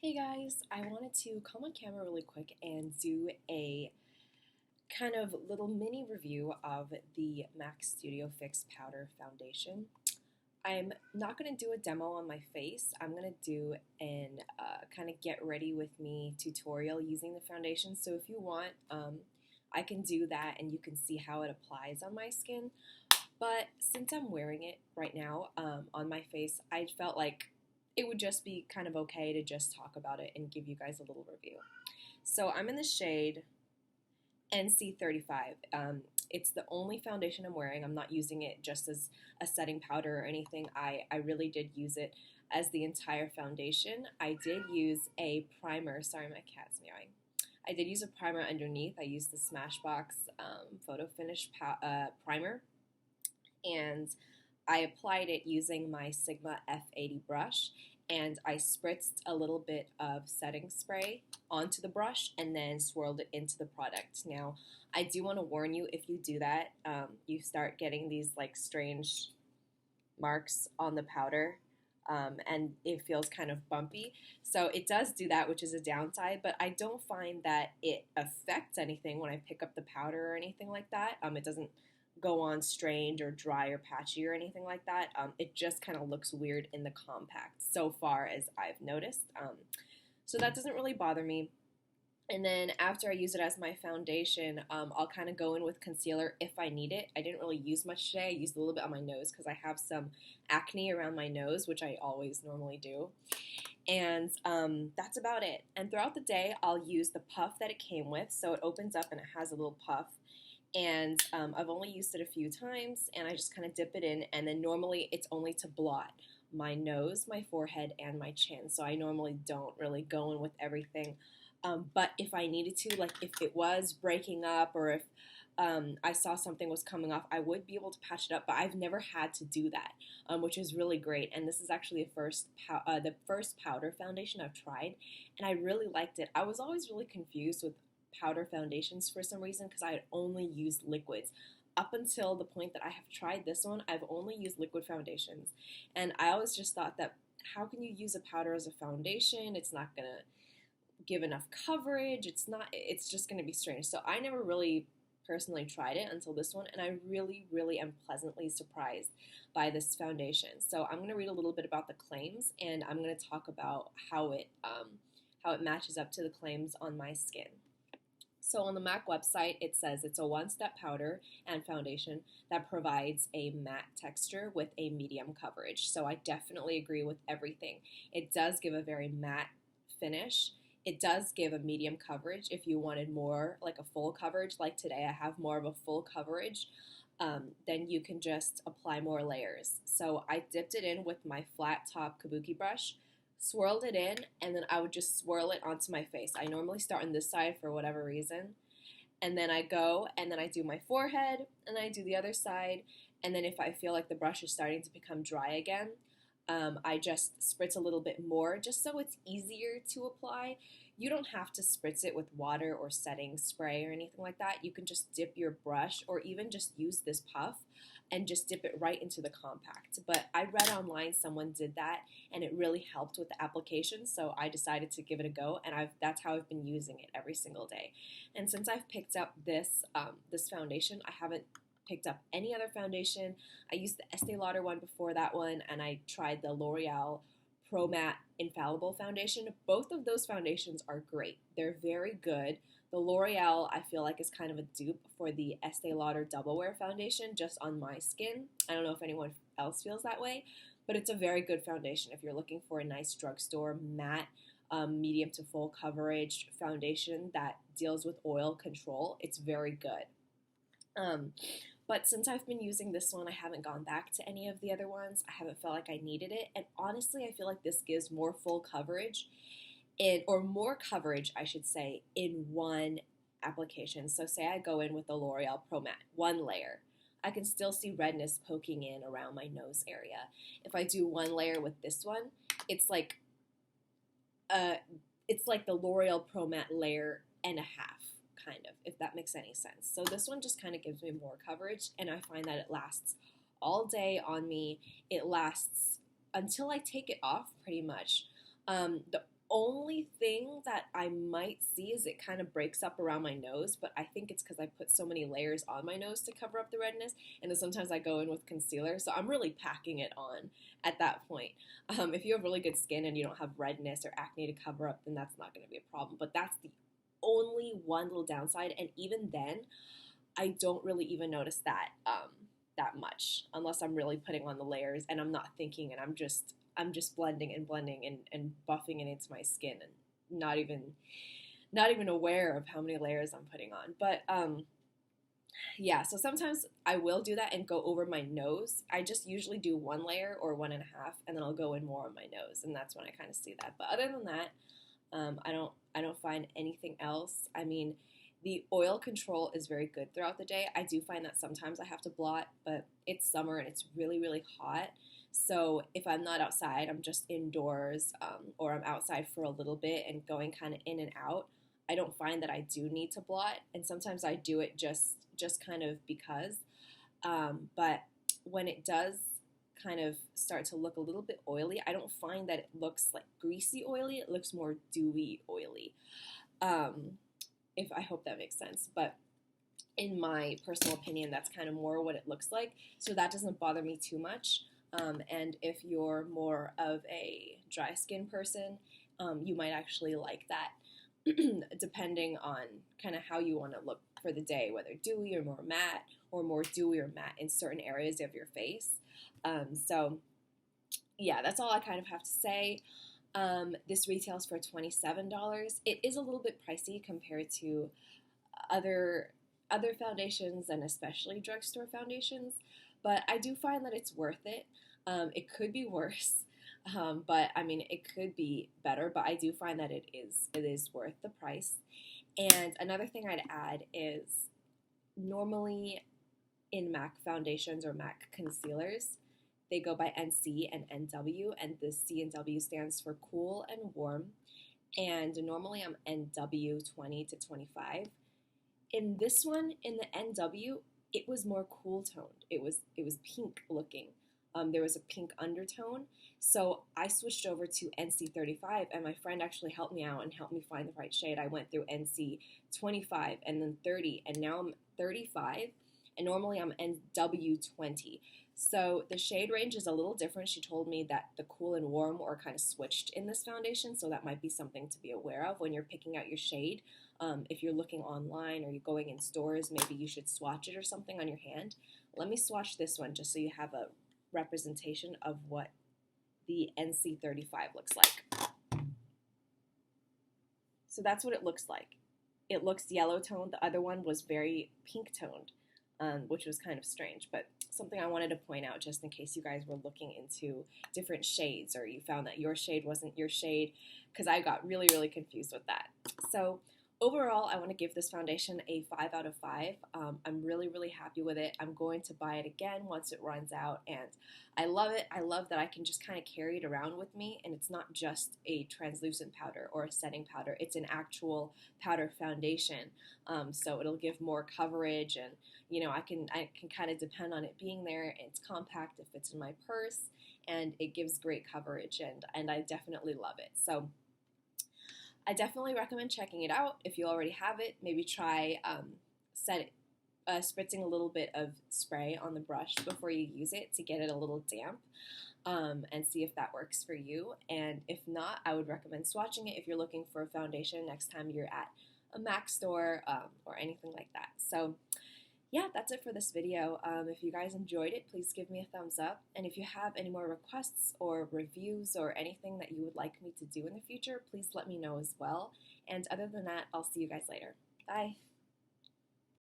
Hey guys, I wanted to come on camera really quick and do a kind of little mini review of the MAC Studio Fix Powder Foundation. I'm not going to do a demo on my face. I'm going to do an kind of get ready with me tutorial using the foundation. So if you want, I can do that and you can see how it applies on my skin. But since I'm wearing it right now on my face, I felt like it would just be kind of okay to just talk about it and give you guys a little review. So I'm in the shade NC35. It's the only foundation I'm wearing. I'm not using it just as a setting powder or anything. I really did use it as the entire foundation. I did use a primer. Sorry, my cat's meowing. I did use a primer underneath. I used the Smashbox Photo Finish primer, and I applied it using my Sigma F80 brush, and I spritzed a little bit of setting spray onto the brush and then swirled it into the product. Now, I do want to warn you, if you do that, you start getting these like strange marks on the powder, and it feels kind of bumpy. So it does do that, which is a downside, but I don't find that it affects anything when I pick up the powder or anything like that. It doesn't go on strange or dry or patchy or anything like that. It just kind of looks weird in the compact so far as I've noticed. So that doesn't really bother me. And then after I use it as my foundation, I'll kind of go in with concealer if I need it. I didn't really use much today. I used a little bit on my nose because I have some acne around my nose, which I always normally do. And that's about it. And throughout the day, I'll use the puff that it came with. So it opens up and it has a little puff. And I've only used it a few times, and I just kind of dip it in, and then normally it's only to blot my nose, my forehead, and my chin. So I normally don't really go in with everything. But if I needed to, like if it was breaking up or if I saw something was coming off, I would be able to patch it up, but I've never had to do that, which is really great. And this is actually the first powder foundation I've tried, and I really liked it. I was always really confused with powder foundations for some reason because I had only used liquids. Up until the point that I have tried this one, I've only used liquid foundations. And I always just thought that how can you use a powder as a foundation? It's not going to give enough coverage. It's just going to be strange. So I never really personally tried it until this one, and I really, really am pleasantly surprised by this foundation. So I'm going to read a little bit about the claims, and I'm going to talk about how it matches up to the claims on my skin. So on the MAC website, it says it's a one-step powder and foundation that provides a matte texture with a medium coverage. So I definitely agree with everything. It does give a very matte finish. It does give a medium coverage if you wanted more, like a full coverage. Like today, I have more of a full coverage. Then you can just apply more layers. So I dipped it in with my flat top kabuki brush, swirled it in, and then I would just swirl it onto my face. I normally start on this side for whatever reason, and then I go and then I do my forehead, and then I do the other side, and then if I feel like the brush is starting to become dry again, I just spritz a little bit more just so it's easier to apply. You don't have to spritz it with water or setting spray or anything like that. You can just dip your brush or even just use this puff and just dip it right into the compact. But I read online someone did that and it really helped with the application, so I decided to give it a go, and that's how I've been using it every single day. And since I've picked up this foundation, I haven't picked up any other foundation. I used the Estee Lauder one before that one, and I tried the L'Oreal Pro Matte Infallible Foundation. Both of those foundations are great. They're very good. The L'Oreal, I feel like, is kind of a dupe for the Estee Lauder Double Wear Foundation just on my skin. I don't know if anyone else feels that way, but it's a very good foundation if you're looking for a nice drugstore matte, medium to full coverage foundation that deals with oil control. It's very good. But since I've been using this one, I haven't gone back to any of the other ones. I haven't felt like I needed it. And honestly, I feel like this gives more full coverage or more coverage, I should say, in one application. So say I go in with the L'Oreal Pro Matte, one layer. I can still see redness poking in around my nose area. If I do one layer with this one, it's like the L'Oreal Pro Matte layer and a half, kind of, if that makes any sense. So this one just kind of gives me more coverage, and I find that it lasts all day on me. It lasts until I take it off, pretty much. The only thing that I might see is it kind of breaks up around my nose, but I think it's because I put so many layers on my nose to cover up the redness, and then sometimes I go in with concealer, so I'm really packing it on at that point. If you have really good skin and you don't have redness or acne to cover up, then that's not going to be a problem, but that's the only one little downside, and even then, I don't really even notice that that much unless I'm really putting on the layers and I'm not thinking and I'm just blending and buffing it into my skin and not even aware of how many layers I'm putting on. But yeah, so sometimes I will do that and go over my nose. I just usually do one layer or one and a half, and then I'll go in more on my nose, and that's when I kind of see that. But other than that, I don't find anything else. I mean, the oil control is very good throughout the day. I do find that sometimes I have to blot, but it's summer and it's really, really hot. So if I'm not outside, I'm just indoors, or I'm outside for a little bit and going kind of in and out. I don't find that I do need to blot, and sometimes I do it just kind of because. But when it does kind of start to look a little bit oily, I don't find that it looks like greasy oily. It looks more dewy oily. If I hope that makes sense, but in my personal opinion, that's kind of more what it looks like. So that doesn't bother me too much. And if you're more of a dry skin person, you might actually like that, depending on kind of how you want to look for the day, whether dewy or more dewy or matte in certain areas of your face. So yeah, that's all I kind of have to say. This retails for $27. It is a little bit pricey compared to other foundations and especially drugstore foundations, but I do find that it's worth it. It could be worse, but I mean it could be better. But I do find that it is worth the price. And another thing I'd add is normally in MAC foundations or MAC concealers, they go by NC and NW, and the C and W stands for cool and warm. And normally I'm NW 20 to 25. In this one, in the NW, it was more cool toned. It was pink looking. There was a pink undertone. So I switched over to NC 35, and my friend actually helped me out and helped me find the right shade. I went through NC 25 and then 30, and now I'm 35, and normally I'm NW 20. So the shade range is a little different. She told me that the cool and warm are kind of switched in this foundation, so that might be something to be aware of when you're picking out your shade. If you're looking online or you're going in stores, maybe you should swatch it or something on your hand. Let me swatch this one just so you have a representation of what the NC35 looks like. So that's what it looks like. It looks yellow toned. The other one was very pink toned, which was kind of strange, but something I wanted to point out just in case you guys were looking into different shades or you found that your shade wasn't your shade, because I got really, really confused with that. So overall, I want to give this foundation a 5 out of 5. I'm really, really happy with it. I'm going to buy it again once it runs out, and I love it. I love that I can just kind of carry it around with me, and it's not just a translucent powder or a setting powder. It's an actual powder foundation, so it'll give more coverage, and you know, I can kind of depend on it being there. It's compact, it fits in my purse, and it gives great coverage, and I definitely love it. So I definitely recommend checking it out. If you already have it, maybe try spritzing a little bit of spray on the brush before you use it to get it a little damp, and see if that works for you. And if not, I would recommend swatching it if you're looking for a foundation next time you're at a MAC store, or anything like that. So yeah, that's it for this video. If you guys enjoyed it, please give me a thumbs up. And if you have any more requests or reviews or anything that you would like me to do in the future, please let me know as well. And other than that, I'll see you guys later. Bye.